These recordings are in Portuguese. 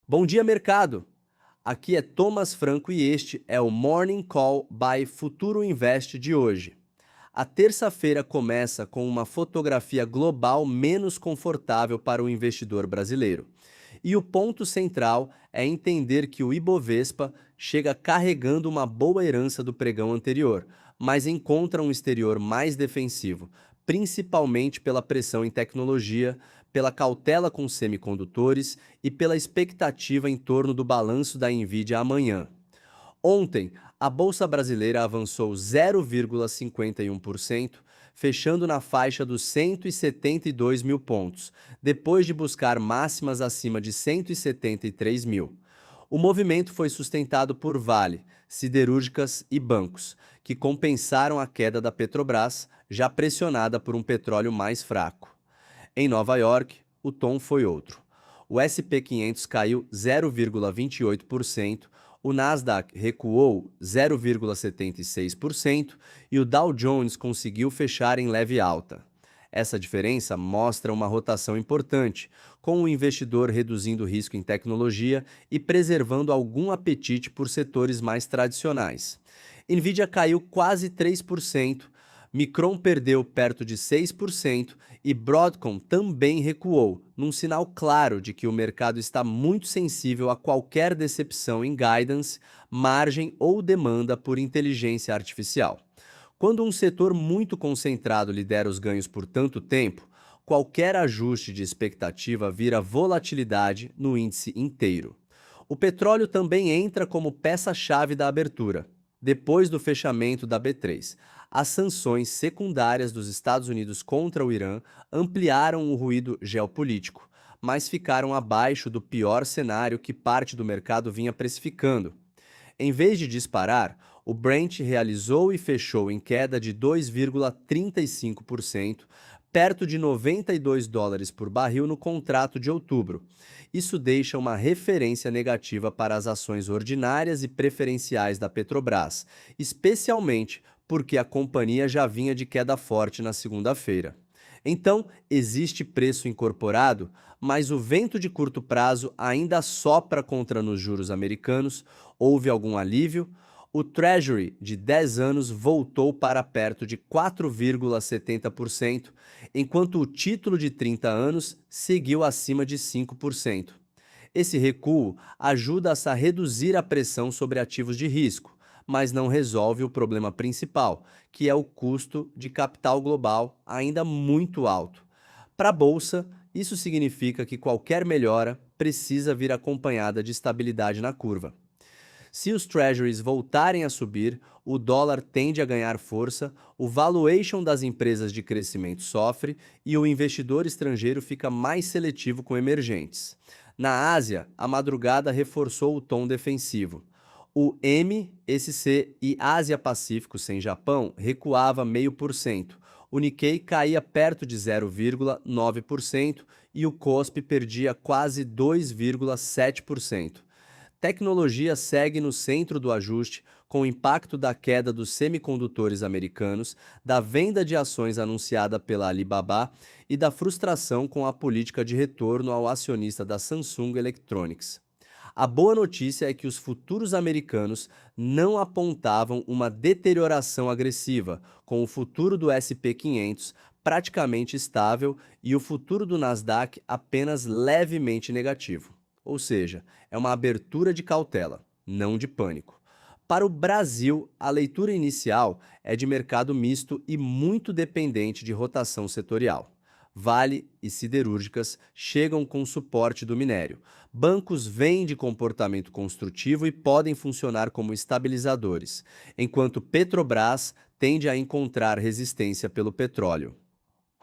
Bom dia, mercado! Aqui é Thomas Franco e este é o Morning Call by Futuro Invest de hoje. A terça-feira começa com uma fotografia global menos confortável para o investidor brasileiro. E o ponto central é entender que o Ibovespa chega carregando uma boa herança do pregão anterior, mas encontra um exterior mais defensivo, principalmente pela pressão em tecnologia, pela cautela com semicondutores e pela expectativa em torno do balanço da Nvidia amanhã. Ontem, a Bolsa Brasileira avançou 0,51%, fechando na faixa dos 172 mil pontos, depois de buscar máximas acima de 173 mil. O movimento foi sustentado por Vale, siderúrgicas e bancos, que compensaram a queda da Petrobras, já pressionada por um petróleo mais fraco. Em Nova York, o tom foi outro. O S&P 500 caiu 0,28%, o Nasdaq recuou 0,76% e o Dow Jones conseguiu fechar em leve alta. Essa diferença mostra uma rotação importante, com o investidor reduzindo o risco em tecnologia e preservando algum apetite por setores mais tradicionais. Nvidia caiu quase 3%, Micron perdeu perto de 6% e Broadcom também recuou, num sinal claro de que o mercado está muito sensível a qualquer decepção em guidance, margem ou demanda por inteligência artificial. Quando um setor muito concentrado lidera os ganhos por tanto tempo, qualquer ajuste de expectativa vira volatilidade no índice inteiro. O petróleo também entra como peça-chave da abertura. Depois do fechamento da B3, as sanções secundárias dos Estados Unidos contra o Irã ampliaram o ruído geopolítico, mas ficaram abaixo do pior cenário que parte do mercado vinha precificando. Em vez de disparar, o Brent realizou e fechou em queda de 2,35%, perto de 92 dólares por barril no contrato de outubro. Isso deixa uma referência negativa para as ações ordinárias e preferenciais da Petrobras, especialmente porque a companhia já vinha de queda forte na segunda-feira. Então, existe preço incorporado, mas o vento de curto prazo ainda sopra contra nos juros americanos. Houve algum alívio? O Treasury de 10 anos voltou para perto de 4,70%, enquanto o título de 30 anos seguiu acima de 5%. Esse recuo ajuda a reduzir a pressão sobre ativos de risco, mas não resolve o problema principal, que é o custo de capital global ainda muito alto. Para a Bolsa, isso significa que qualquer melhora precisa vir acompanhada de estabilidade na curva. Se os treasuries voltarem a subir, o dólar tende a ganhar força, o valuation das empresas de crescimento sofre e o investidor estrangeiro fica mais seletivo com emergentes. Na Ásia, a madrugada reforçou o tom defensivo. O MSCI e Ásia-Pacífico sem Japão recuava 0,5%. O Nikkei caía perto de 0,9% e o Kospi perdia quase 2,7%. Tecnologia segue no centro do ajuste, com o impacto da queda dos semicondutores americanos, da venda de ações anunciada pela Alibaba e da frustração com a política de retorno ao acionista da Samsung Electronics. A boa notícia é que os futuros americanos não apontavam uma deterioração agressiva, com o futuro do S&P 500 praticamente estável e o futuro do Nasdaq apenas levemente negativo. Ou seja, é uma abertura de cautela, não de pânico. Para o Brasil, a leitura inicial é de mercado misto e muito dependente de rotação setorial. Vale e siderúrgicas chegam com suporte do minério. Bancos vêm de comportamento construtivo e podem funcionar como estabilizadores, enquanto Petrobras tende a encontrar resistência pelo petróleo.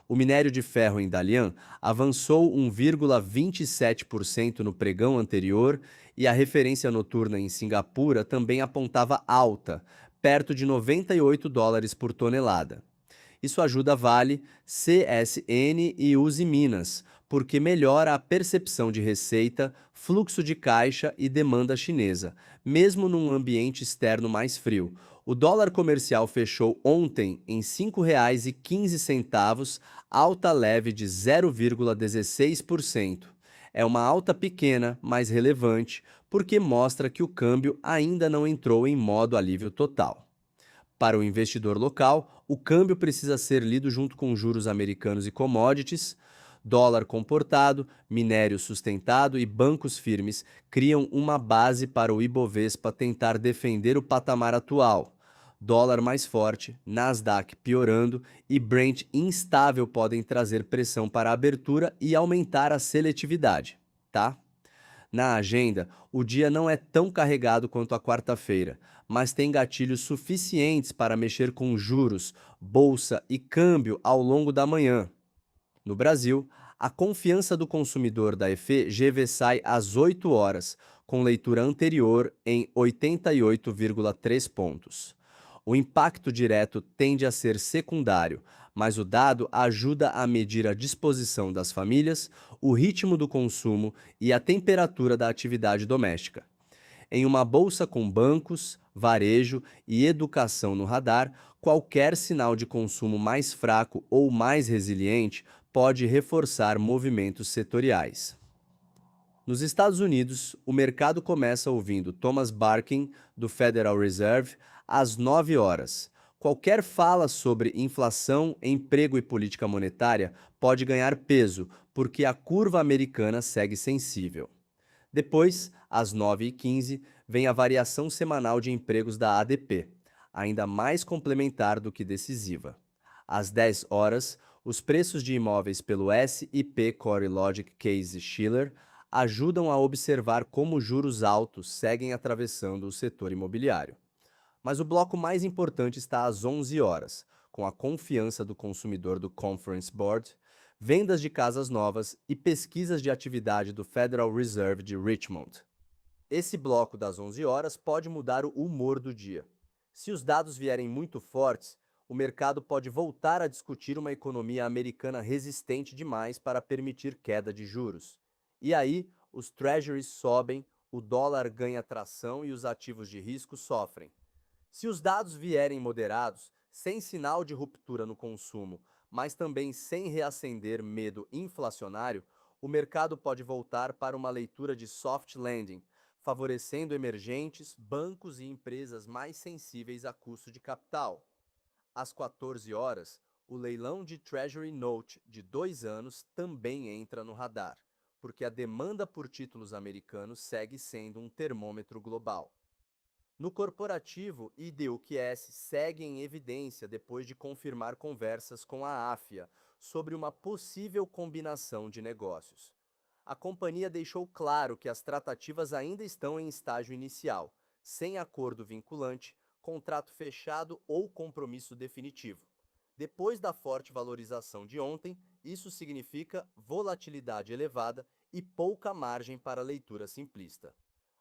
O minério de ferro em Dalian avançou 1,27% no pregão anterior e a referência noturna em Singapura também apontava alta, perto de 98 dólares por tonelada. Isso ajuda a Vale, CSN e Uzi Minas, porque melhora a percepção de receita, fluxo de caixa e demanda chinesa, mesmo num ambiente externo mais frio. O dólar comercial fechou ontem em R$ 5,15, alta leve de 0,16%. É uma alta pequena, mas relevante, porque mostra que o câmbio ainda não entrou em modo alívio total. Para o investidor local, o câmbio precisa ser lido junto com juros americanos e commodities. Dólar comportado, minério sustentado e bancos firmes criam uma base para o Ibovespa tentar defender o patamar atual. Dólar mais forte, Nasdaq piorando e Brent instável podem trazer pressão para a abertura e aumentar a seletividade, tá? Na agenda, o dia não é tão carregado quanto a quarta-feira, mas tem gatilhos suficientes para mexer com juros, bolsa e câmbio ao longo da manhã. No Brasil, a confiança do consumidor da FGV sai às 8 horas, com leitura anterior em 88,3 pontos. O impacto direto tende a ser secundário, mas o dado ajuda a medir a disposição das famílias, o ritmo do consumo e a temperatura da atividade doméstica. Em uma bolsa com bancos, varejo e educação no radar, qualquer sinal de consumo mais fraco ou mais resiliente pode reforçar movimentos setoriais. Nos Estados Unidos, o mercado começa ouvindo Thomas Barkin, do Federal Reserve, às 9 horas. Qualquer fala sobre inflação, emprego e política monetária pode ganhar peso, porque a curva americana segue sensível. Depois, às 9h15, vem a variação semanal de empregos da ADP, ainda mais complementar do que decisiva. Às 10 horas, os preços de imóveis pelo S&P CoreLogic Case Shiller ajudam a observar como juros altos seguem atravessando o setor imobiliário. Mas o bloco mais importante está às 11 horas, com a confiança do consumidor do Conference Board, vendas de casas novas e pesquisas de atividade do Federal Reserve de Richmond. Esse bloco das 11 horas pode mudar o humor do dia. Se os dados vierem muito fortes, o mercado pode voltar a discutir uma economia americana resistente demais para permitir queda de juros. E aí, os treasuries sobem, o dólar ganha tração e os ativos de risco sofrem. Se os dados vierem moderados, sem sinal de ruptura no consumo, mas também sem reacender medo inflacionário, o mercado pode voltar para uma leitura de soft landing, favorecendo emergentes, bancos e empresas mais sensíveis a custo de capital. Às 14 horas, o leilão de Treasury Note de 2 anos também entra no radar, porque a demanda por títulos americanos segue sendo um termômetro global. No corporativo, IDUQS segue em evidência depois de confirmar conversas com a AFIA sobre uma possível combinação de negócios. A companhia deixou claro que as tratativas ainda estão em estágio inicial, sem acordo vinculante, contrato fechado ou compromisso definitivo. Depois da forte valorização de ontem, isso significa volatilidade elevada e pouca margem para leitura simplista.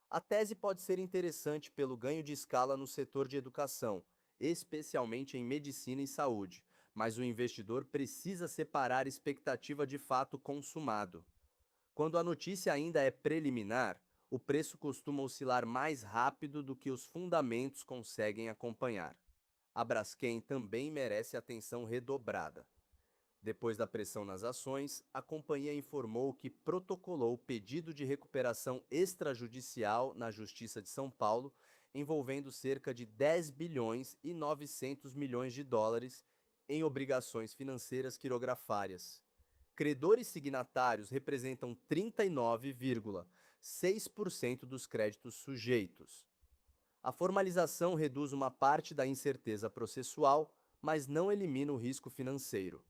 A tese pode ser interessante pelo ganho de escala no setor de educação, especialmente em medicina e saúde, mas o investidor precisa separar expectativa de fato consumado. Quando a notícia ainda é preliminar, o preço costuma oscilar mais rápido do que os fundamentos conseguem acompanhar. A Braskem também merece atenção redobrada. Depois da pressão nas ações, a companhia informou que protocolou pedido de recuperação extrajudicial na Justiça de São Paulo, envolvendo cerca de 10 bilhões e 900 milhões de dólares em obrigações financeiras quirografárias. Credores signatários representam 39,6% dos créditos sujeitos. A formalização reduz uma parte da incerteza processual, mas não elimina o risco financeiro.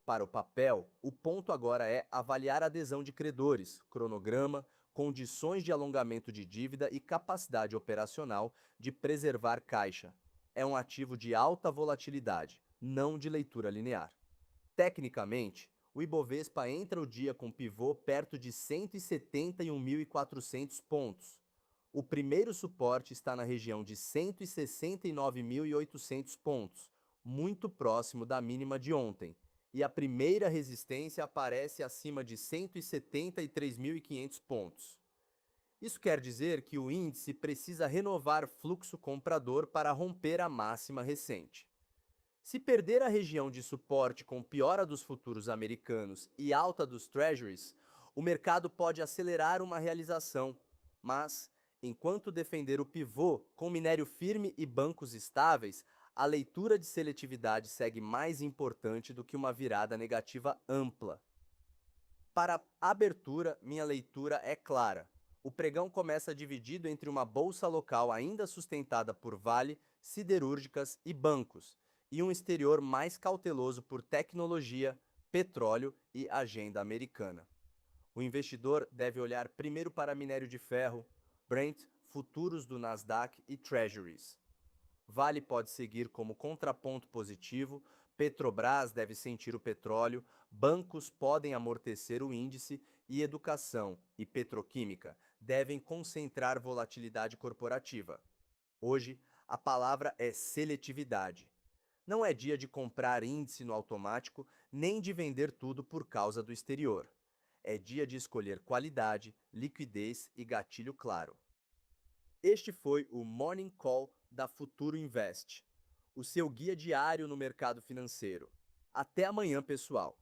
Para o papel, o ponto agora é avaliar a adesão de credores, cronograma, condições de alongamento de dívida e capacidade operacional de preservar caixa. É um ativo de alta volatilidade, não de leitura linear. Tecnicamente, o Ibovespa entra o dia com pivô perto de 171.400 pontos. O primeiro suporte está na região de 169.800 pontos, muito próximo da mínima de ontem, e a primeira resistência aparece acima de 173.500 pontos. Isso quer dizer que o índice precisa renovar fluxo comprador para romper a máxima recente. Se perder a região de suporte com piora dos futuros americanos e alta dos treasuries, O mercado pode acelerar uma realização, mas, enquanto defender o pivô com minério firme e bancos estáveis, a leitura de seletividade segue mais importante do que uma virada negativa ampla. Para a abertura, minha leitura é clara. O pregão começa dividido entre uma bolsa local ainda sustentada por Vale, siderúrgicas e bancos, e um exterior mais cauteloso por tecnologia, petróleo e agenda americana. O investidor deve olhar primeiro para minério de ferro, Brent, futuros do Nasdaq e Treasuries. Vale pode seguir como contraponto positivo, Petrobras deve sentir o petróleo, bancos podem amortecer o índice e educação e petroquímica devem concentrar volatilidade corporativa. Hoje, a palavra é seletividade. Não é dia de comprar índice no automático, nem de vender tudo por causa do exterior. É dia de escolher qualidade, liquidez e gatilho claro. Este foi o Morning Call da Futuro Invest, o seu guia diário no mercado financeiro. Até amanhã, pessoal!